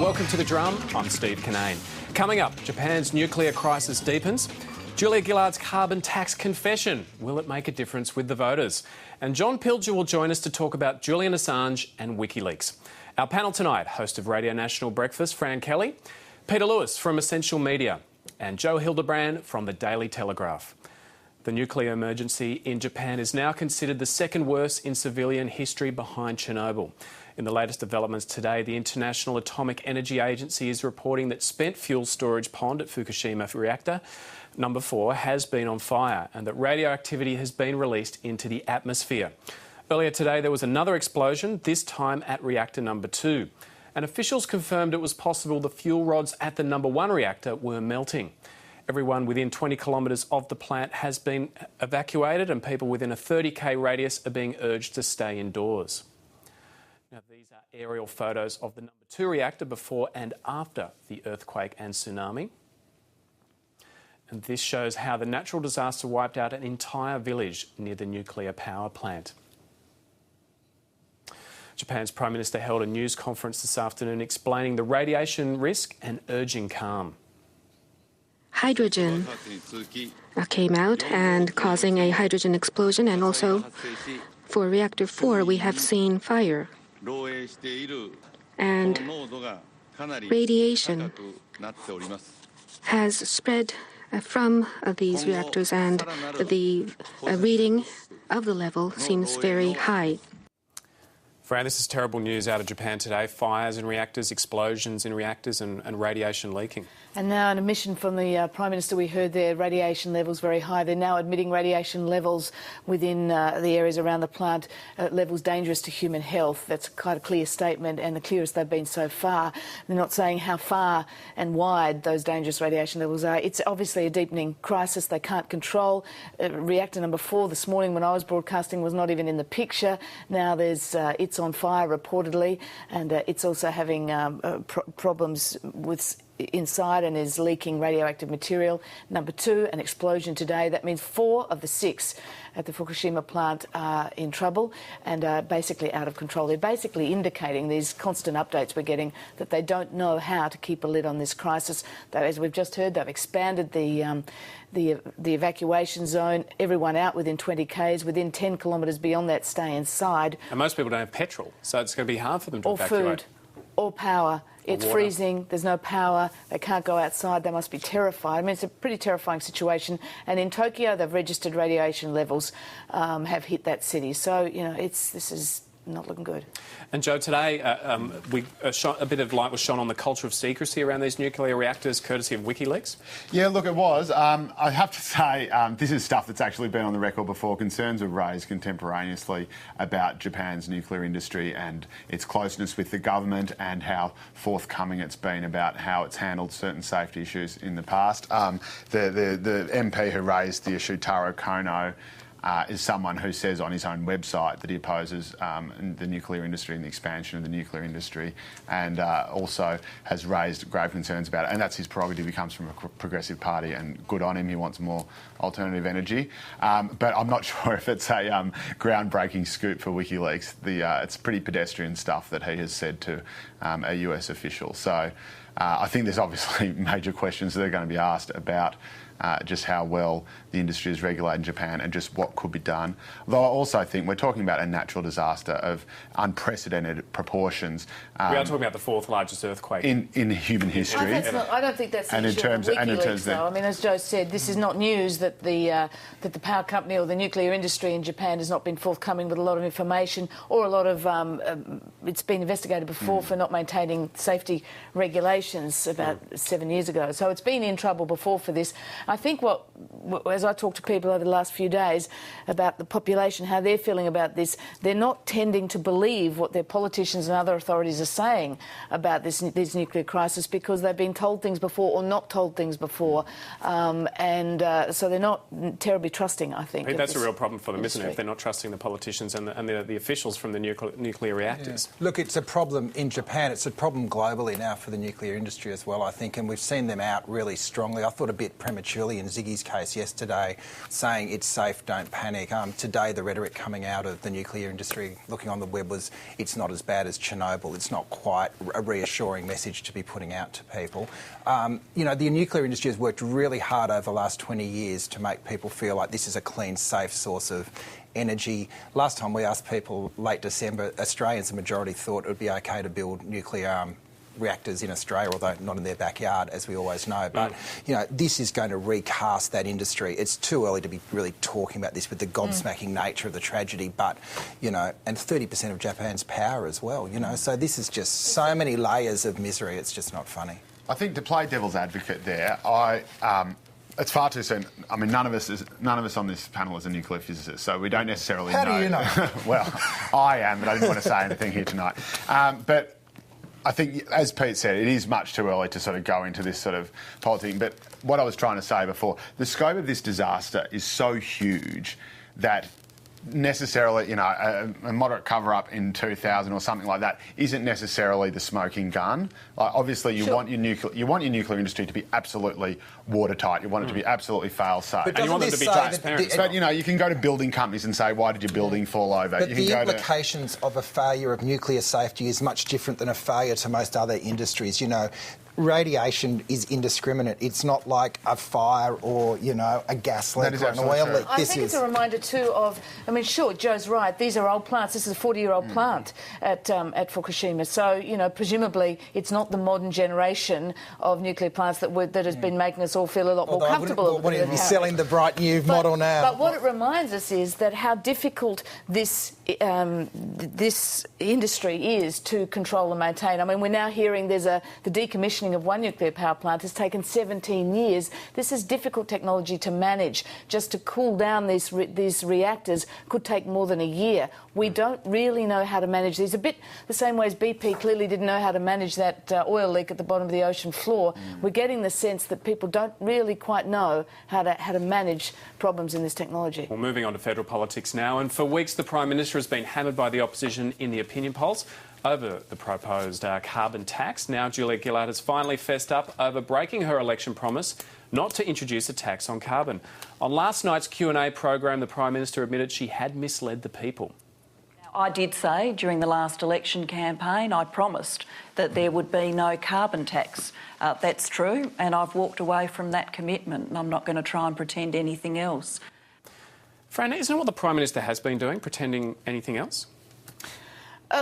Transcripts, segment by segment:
Welcome to The Drum. I'm Steve Cannane. Coming up, Japan's nuclear crisis deepens. Julia Gillard's carbon tax confession. Will it make a difference with the voters? And John Pilger will join us to talk about Julian Assange and WikiLeaks. Our panel tonight, host of Radio National Breakfast, Fran Kelly, Peter Lewis from Essential Media, and Joe Hildebrand from the Daily Telegraph. The nuclear emergency in Japan is now considered the second worst in civilian history behind Chernobyl. In the latest developments today, the International Atomic Energy Agency is reporting that spent fuel storage pond at Fukushima reactor number 4 has been on fire and that radioactivity has been released into the atmosphere. Earlier today, there was another explosion, this time at reactor number 2. And officials confirmed it was possible the fuel rods at the number 1 reactor were melting. Everyone within 20 kilometres of the plant has been evacuated and people within a 30k radius are being urged to stay indoors. Now, these are aerial photos of the number 2 reactor before and after the earthquake and tsunami. And this shows how the natural disaster wiped out an entire village near the nuclear power plant. Japan's Prime Minister held a news conference this afternoon explaining the radiation risk and urging calm. Hydrogen came out and causing a hydrogen explosion, and also for reactor 4 we have seen fire. And radiation has spread from these reactors, and the reading of the level seems very high. Fran, this is terrible news out of Japan today. Fires in reactors, explosions in reactors and radiation leaking. And now an admission from the Prime Minister, we heard their radiation levels very high. They're now admitting radiation levels within the areas around the plant, levels dangerous to human health. That's quite a clear statement, and the clearest they've been so far. They're not saying how far and wide those dangerous radiation levels are. It's obviously a deepening crisis they can't control. Reactor number 4 this morning when I was broadcasting was not even in the picture. Now there's it's on fire reportedly, and it's also having problems with inside and is leaking radioactive material. Number 2, an explosion today. That means 4 of the 6 at the Fukushima plant are in trouble and are basically out of control. They're basically indicating, these constant updates we're getting, that they don't know how to keep a lid on this crisis. Though, as we've just heard, they've expanded the evacuation zone. Everyone out within 20 k's, within 10 kilometres beyond that, stay inside. And most people don't have petrol, so it's going to be hard for them to evacuate. Or food, or power. It's freezing, there's no power, they can't go outside, they must be terrified. I mean, it's a pretty terrifying situation. And in Tokyo, they've registered radiation levels have hit that city. So, you know, this is not looking good. And Joe, today a bit of light was shone on the culture of secrecy around these nuclear reactors, courtesy of WikiLeaks. Yeah, look, it was. I have to say, this is stuff that's actually been on the record before. Concerns were raised contemporaneously about Japan's nuclear industry and its closeness with the government and how forthcoming it's been about how it's handled certain safety issues in the past. The MP who raised the issue, Taro Kono, is someone who says on his own website that he opposes the nuclear industry and the expansion of the nuclear industry, and also has raised grave concerns about it. And that's his prerogative. He comes from a progressive party, and good on him. He wants more alternative energy. But I'm not sure if it's a groundbreaking scoop for WikiLeaks. It's pretty pedestrian stuff that he has said to a US official. So I think there's obviously major questions that are going to be asked about just how well the industry is regulated in Japan and just what could be done. Though I also think we're talking about a natural disaster of unprecedented proportions. We are talking about the 4th largest earthquake in human history. I don't think that's the issue of WikiLeaks, though. I mean, as Joe said, this is not news that the power company or the nuclear industry in Japan has not been forthcoming with a lot of information or a lot of... it's been investigated before for not maintaining safety regulations about 7 years ago. So it's been in trouble before for this. I think as I talk to people over the last few days about the population, how they're feeling about this, they're not tending to believe what their politicians and other authorities are saying about this nuclear crisis because they've been told things before or not told things before. So they're not terribly trusting, I think. That's a real problem for them, isn't it, if they're not trusting the politicians and the officials from the nuclear reactors? Yeah. Look, it's a problem in Japan. It's a problem globally now for the nuclear nuclear industry as well, I think, and we've seen them out really strongly. I thought a bit prematurely in Ziggy's case yesterday, saying it's safe, don't panic. Today, the rhetoric coming out of the nuclear industry, looking on the web, was it's not as bad as Chernobyl. It's not quite a reassuring message to be putting out to people. You know, the nuclear industry has worked really hard over the last 20 years to make people feel like this is a clean, safe source of energy. Last time we asked people, late December, Australians, the majority, thought it would be okay to build nuclear reactors in Australia, although not in their backyard, as we always know. But, you know, this is going to recast that industry. It's too early to be really talking about this with the gobsmacking nature of the tragedy, but, you know, and 30% of Japan's power as well, you know. So this is just so many layers of misery, it's just not funny. I think to play devil's advocate there, it's far too soon. I mean, none of us on this panel is a nuclear physicist, so we don't necessarily know. How do you know? Well, I am, but I didn't want to say anything here tonight. But I think, as Pete said, it is much too early to sort of go into this sort of politics. But what I was trying to say before, the scope of this disaster is so huge that necessarily, you know, a moderate cover-up in 2000 or something like that isn't necessarily the smoking gun. Like, obviously, you want your nuclear industry to be absolutely watertight. You want it to be absolutely fail-safe. And you want them to be transparent. But, you know, you can go to building companies and say, why did your building fall over? But you the can implications of a failure of nuclear safety is much different than a failure to most other industries. You know, radiation is indiscriminate. It's not like a fire or, you know, a gas leak or an oil leak. I think it's a reminder too of, I mean, sure, Joe's right, these are old plants. This is a 40-year-old plant at Fukushima. So, you know, presumably it's not the modern generation of nuclear plants that has been making us all feel a lot more comfortable. I wouldn't be selling the bright new model now. But what it reminds us is that how difficult this industry is to control and maintain. I mean, we're now hearing the decommissioning of one nuclear power plant has taken 17 years. This is difficult technology to manage. Just to cool down these reactors could take more than a year. We don't really know how to manage these. A bit the same way as BP clearly didn't know how to manage that oil leak at the bottom of the ocean floor. We're getting the sense that people don't really quite know how to manage problems in this technology. Well, moving on to federal politics now, and for weeks the Prime Minister has been hammered by the opposition in the opinion polls over the proposed carbon tax. Now Julia Gillard has finally fessed up over breaking her election promise not to introduce a tax on carbon. On last night's Q&A program, the Prime Minister admitted she had misled the people. I did say during the last election campaign, I promised that there would be no carbon tax. That's true, and I've walked away from that commitment, and I'm not going to try and pretend anything else. Fran, isn't it what the Prime Minister has been doing, pretending anything else?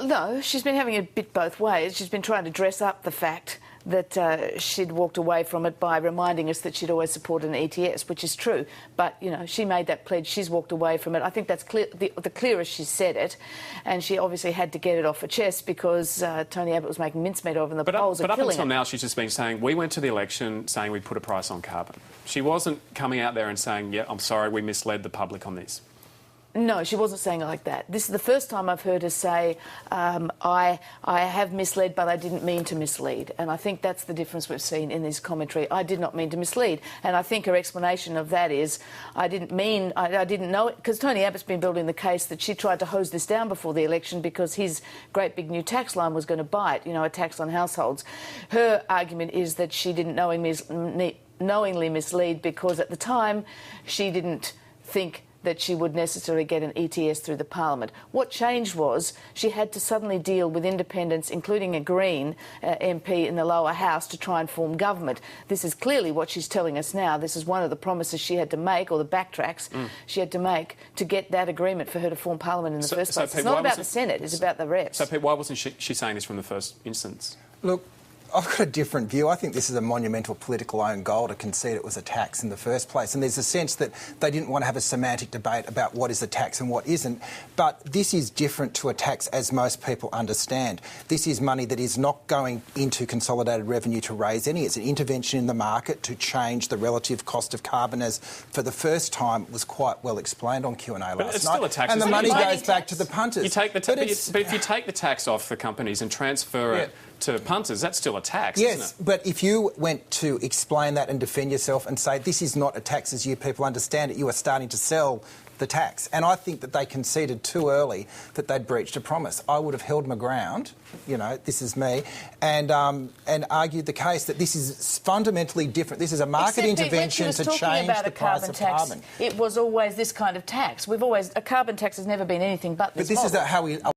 No, she's been having it a bit both ways. She's been trying to dress up the fact that she'd walked away from it by reminding us that she'd always supported an ETS, which is true. But, you know, she made that pledge. She's walked away from it. I think that's clear, the clearest she said it. And she obviously had to get it off her chest because Tony Abbott was making mincemeat of it and the polls are killing it. But up until now, she's just been saying, we went to the election saying we'd put a price on carbon. She wasn't coming out there and saying, yeah, I'm sorry, we misled the public on this. No, she wasn't saying it like that. This is the first time I've heard her say, I have misled, but I didn't mean to mislead. And I think that's the difference we've seen in this commentary. I did not mean to mislead. And I think her explanation of that is, I didn't know it, because Tony Abbott's been building the case that she tried to hose this down before the election because his great big new tax line was going to bite, you know, a tax on households. Her argument is that she didn't knowingly mislead because at the time she didn't think that she would necessarily get an ETS through the Parliament. What changed was she had to suddenly deal with independents, including a Green MP in the lower house, to try and form government. This is clearly what she's telling us now. This is one of the promises she had to make, or the backtracks she had to make, to get that agreement for her to form Parliament in the first place. Pete, it's not about the Senate, it's about the reps. So, Pete, why wasn't she saying this from the first instance? Look, I've got a different view. I think this is a monumental political own goal to concede it was a tax in the first place. And there's a sense that they didn't want to have a semantic debate about what is a tax and what isn't. But this is different to a tax as most people understand. This is money that is not going into consolidated revenue to raise any. It's an intervention in the market to change the relative cost of carbon, as for the first time was quite well explained on Q&A last night. But it's still a tax. And the money goes back to the punters. But if you take the tax off the companies and transfer it to punters, that's still a tax, Yes, isn't it? but if you went to explain that and defend yourself and say this is not a tax as you people understand it, you are starting to sell the tax. And I think that they conceded too early that they'd breached a promise. I would have held my ground, you know, this is me, and argued the case that this is fundamentally different. This is a market intervention to change the price of carbon. It was always this kind of tax. A carbon tax has never been anything but this But this model. is how we